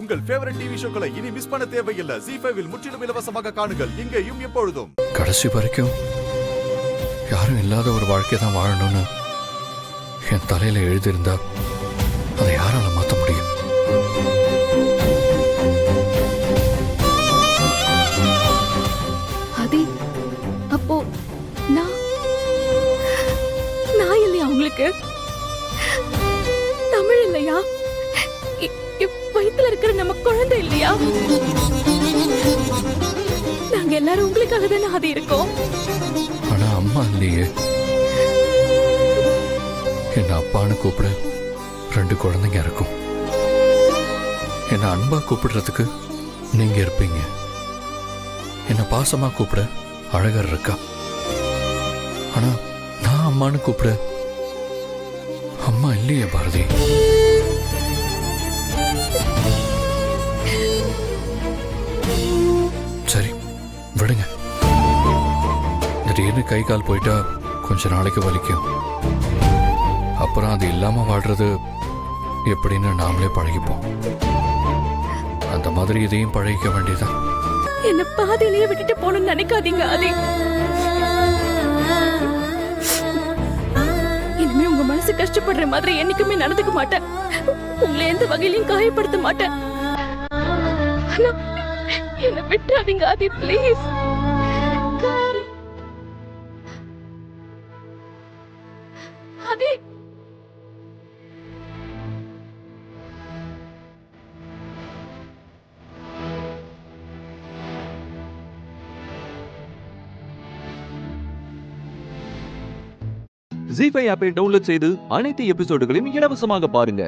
உங்கள் favourite TV ஷோக்களை இனி miss பண்ண தேவையில்லை. ZEE5 இல் முற்றிலும் இலவசமாக காணுங்கள், இங்கேயும் எப்பொழுதும். கடைசி வரைக்கும் யாரும் இல்லாத ஒரு வாழ்க்கை தான் வாழணும்னு என் தலையில எழுதியிருந்தா அதை யாரால மாற்ற முடியும்? ஆதி, அப்போ நான் இல்லையா உங்களுக்கு? தமிழ் இல்லையா? வயித்துல இருக்கிற நம்ம குழந்தை இல்லையா? நாங்க எல்லாரும் உங்களுக்காக தானே ஆதி இருக்கோம். ஆனா அம்மா இல்லையே. என்ன அப்பான்னு கூப்பிட 2 குழந்தைங்க இருக்கும். என்ன அன்பா கூப்பிடுறதுக்கு நீங்க இருப்பீங்க. என்ன பாசமா கூப்பிட அழகர் இருக்கா. ஆனா நான் அம்மான்னு கூப்பிட அம்மா இல்லையே பாரதி. சரி விடுங்க. திடீர்னு கை கால் போயிட்டா கொஞ்ச நாளைக்கு வலிக்கும். அப்புறம் அது இல்லாம வாழ்றது எப்படின்னு நாமளே பழகிப்போம். அந்த மாதிரி இதையும் பழகிக்க வேண்டியதான். என்ன பாதியிலேயே விட்டுட்டு போகணும்னு நினைக்காதீங்க ஆதி. இனிமே உங்க மனசு கஷ்டப்படுற மாதிரி என்னைக்குமே நடந்துக்க மாட்டேன். உங்களை எந்த வகையிலையும் காயப்படுத்த மாட்டேன். என்ன விட்டுறாதீங்க ஆதி, பிளீஸ். ஆதி, ZEE5 ஆப்பை டவுன்லோட் செய்து அனைத்து எபிசோடுகளையும் இலவசமாக பாருங்க.